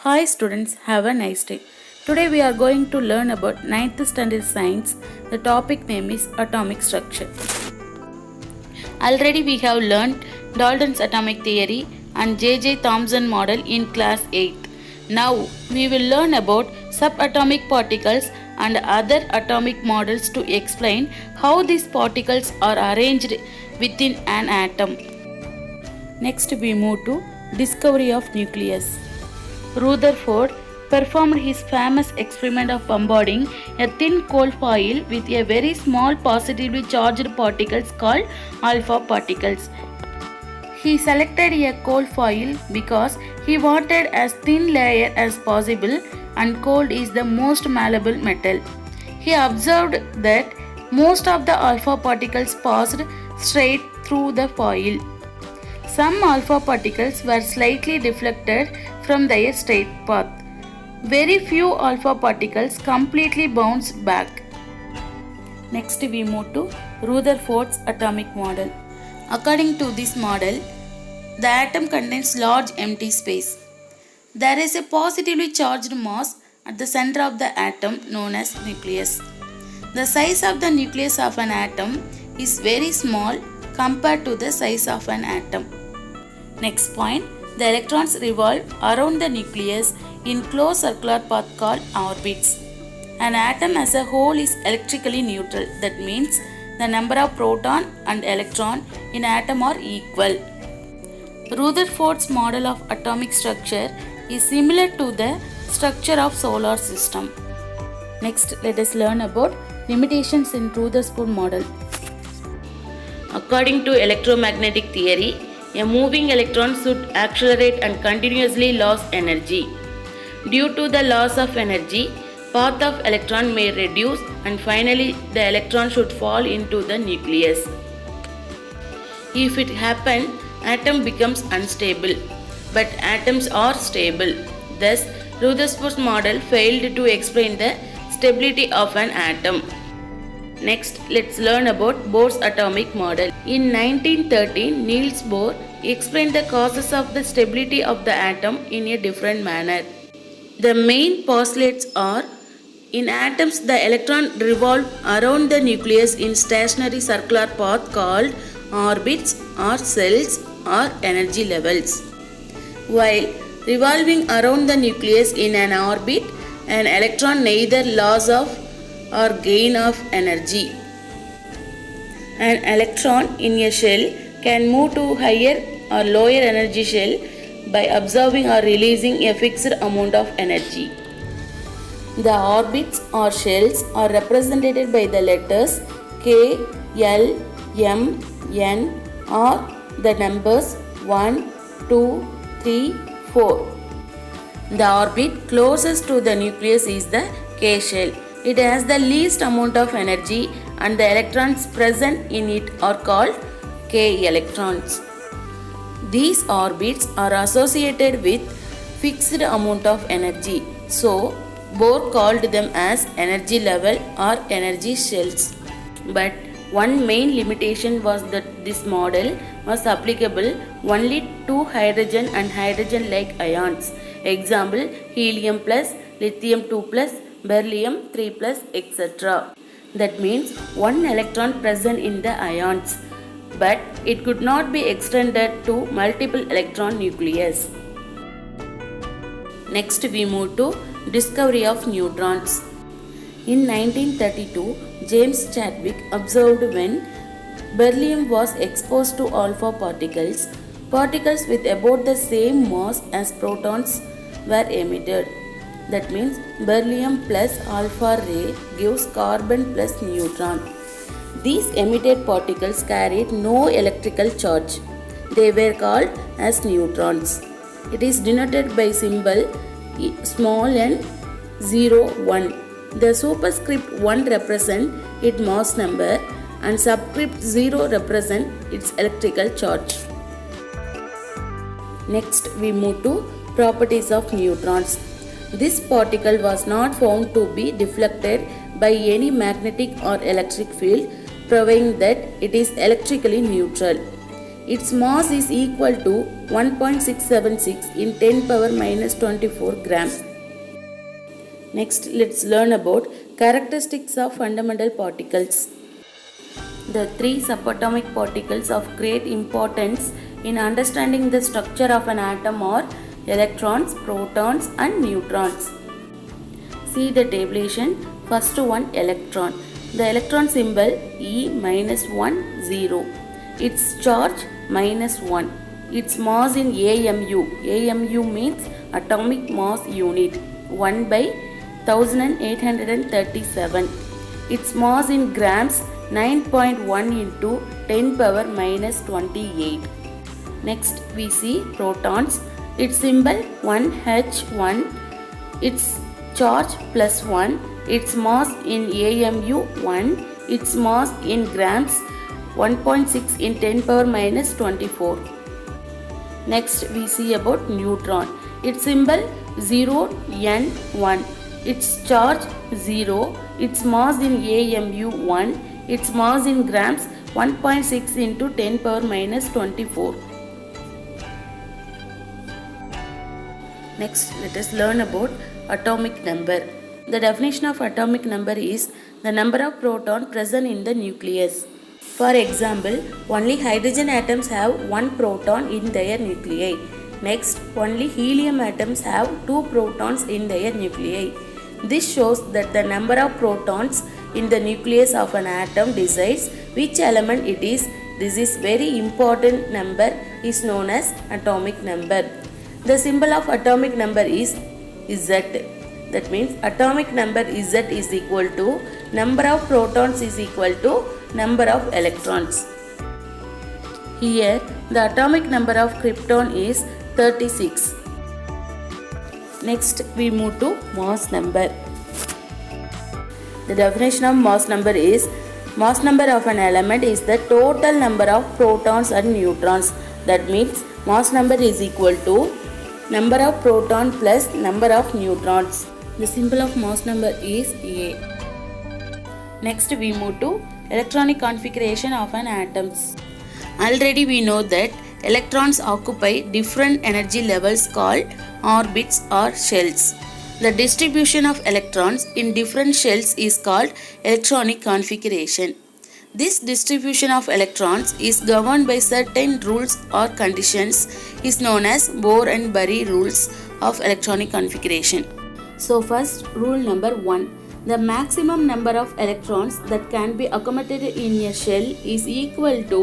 Hi students, have a nice day. Today we are going to learn about ninth standard science. The topic name is atomic structure. Already we have learned Dalton's atomic theory and J.J. Thomson model in class 8th. Now we will learn about subatomic particles and other atomic models to explain how these particles are arranged within an atom. Next we move to discovery of nucleus. Rutherford performed his famous experiment of bombarding a thin coal foil with a very small positively charged particles called alpha particles. He selected a coal foil because he wanted as thin layer as possible, and coal is the most malleable metal. He observed that most of the alpha particles passed straight through the foil. Some alpha particles were slightly deflected from their straight path. Very few alpha particles completely bounced back. Next we move to Rutherford's atomic model. According to this model, the atom contains large empty space. There is a positively charged mass at the center of the atom known as nucleus. The size of the nucleus of an atom is very small compared to the size of an atom. Next point, the electrons revolve around the nucleus in closed circular path called orbits. An atom as a whole is electrically neutral. That means the number of proton and electron in atom are equal. Rutherford's model of atomic structure is similar to the structure of solar system. Next, let us learn about limitations in Rutherford model. According to electromagnetic theory, a moving electron should accelerate and continuously lose energy. Due to the loss of energy, path of electron may reduce and finally the electron should fall into the nucleus. If it happens, atom becomes unstable, but atoms are stable. Thus, Rutherford's model failed to explain the stability of an atom. Next, let's learn about Bohr's atomic model. In 1913, Niels Bohr explained the causes of the stability of the atom in a different manner. The main postulates are: in atoms, the electron revolves around the nucleus in stationary circular path called orbits or cells or energy levels. While revolving around the nucleus in an orbit, an electron neither loss of or gain of energy. An electron in a shell can move to higher or lower energy shell by absorbing or releasing a fixed amount of energy. The orbits or shells are represented by the letters K, L, M, N or the numbers 1, 2, 3, 4. The orbit closest to the nucleus is the K shell. It has the least amount of energy and the electrons present in it are called K electrons. These orbits are associated with fixed amount of energy. So, Bohr called them as energy level or energy shells. But one main limitation was that this model was applicable only to hydrogen and hydrogen-like ions. Example, helium plus, lithium 2 plus, beryllium 3 plus, etc. That means one electron present in the ions, but it could not be extended to multiple electron nucleus. Next we move to discovery of neutrons. In 1932, James Chadwick observed when beryllium was exposed to alpha particles, particles with about the same mass as protons were emitted. That means beryllium plus alpha ray gives carbon plus neutron. These emitted particles carried no electrical charge. They were called as neutrons. It is denoted by symbol small n 0, 1. The superscript 1 represents its mass number and subscript 0 represents its electrical charge. Next we move to properties of neutrons. This particle was not found to be deflected by any magnetic or electric field, proving that it is electrically neutral. Its mass is equal to 1.676 in 10 power minus 24 grams. Next, let's learn about characteristics of fundamental particles. The three subatomic particles of great importance in understanding the structure of an atom are electrons, protons and neutrons. See the tabulation. First one, electron. The electron symbol E -1 0. Its charge -1. Its mass in AMU. AMU means atomic mass unit, 1 by 1837. Its mass in grams, 9.1 into 10 power minus 28. Next we see protons. Its symbol 1H1. Its charge +1. Its mass in AMU 1. Its mass in grams 1.6 in 10 power minus 24. Next we see about neutron. Its symbol 0N1. Its charge 0. Its mass in AMU 1. Its mass in grams 1.6 into 10 power minus 24. Next, let us learn about atomic number. The definition of atomic number is the number of protons present in the nucleus. For example, only hydrogen atoms have one proton in their nuclei. Next, only helium atoms have two protons in their nuclei. This shows that the number of protons in the nucleus of an atom decides which element it is. This is very important number is known as atomic number. The symbol of atomic number is Z. That means atomic number Z is equal to number of protons is equal to number of electrons. Here the atomic number of krypton is 36. Next we move to mass number. The definition of mass number is mass number of an element is the total number of protons and neutrons. That means mass number is equal to number of proton plus number of neutrons. The symbol of mass number is A. Next we move to electronic configuration of an atoms. Already we know that electrons occupy different energy levels called orbits or shells. The distribution of electrons in different shells is called electronic configuration. This distribution of electrons is governed by certain rules or conditions is known as Bohr and Bury rules of electronic configuration. So first, rule number 1. The maximum number of electrons that can be accommodated in a shell is equal to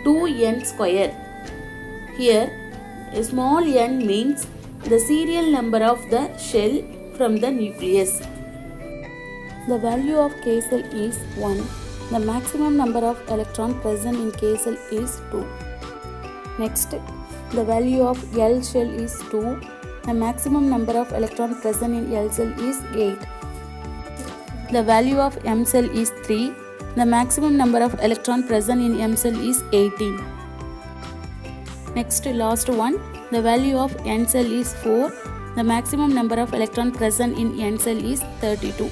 2n square. Here, a small n means the serial number of the shell from the nucleus. The value of K cell is 1. The maximum number of electrons present in K cell is 2. Next, the value of L shell is 2. The maximum number of electrons present in L cell is 8. The value of M cell is 3. The maximum number of electrons present in M cell is 18. Next, last one, the value of N cell is 4. The maximum number of electrons present in N cell is 32.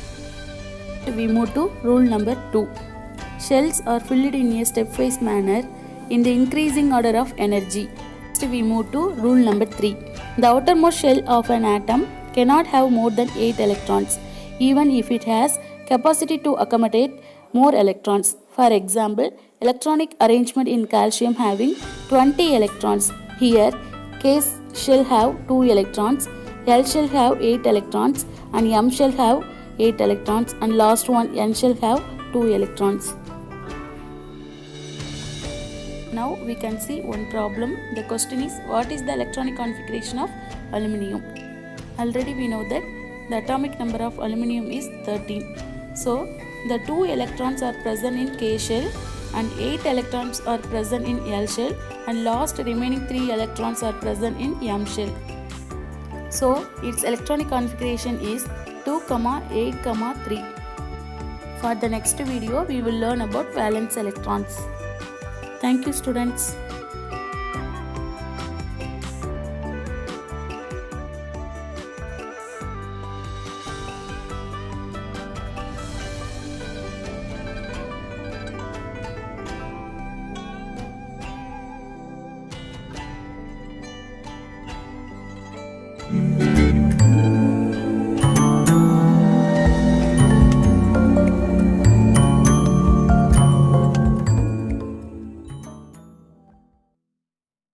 We move to rule number 2. Shells are filled in a stepwise manner in the increasing order of energy. Next we move to rule number 3. The outermost shell of an atom cannot have more than 8 electrons, even if it has capacity to accommodate more electrons. For example, electronic arrangement in calcium having 20 electrons. Here, K shall have 2 electrons, L shall have 8 electrons, and M shall have 8 electrons, and last one N shall have 2 electrons. Now we can see one problem. The question is, what is the electronic configuration of aluminium? Already we know that the atomic number of aluminium is 13. So the 2 electrons are present in K shell and 8 electrons are present in L shell, and last remaining 3 electrons are present in M shell. So its electronic configuration is 2, 8, 3. For the next video we will learn about valence electrons. Thank you students.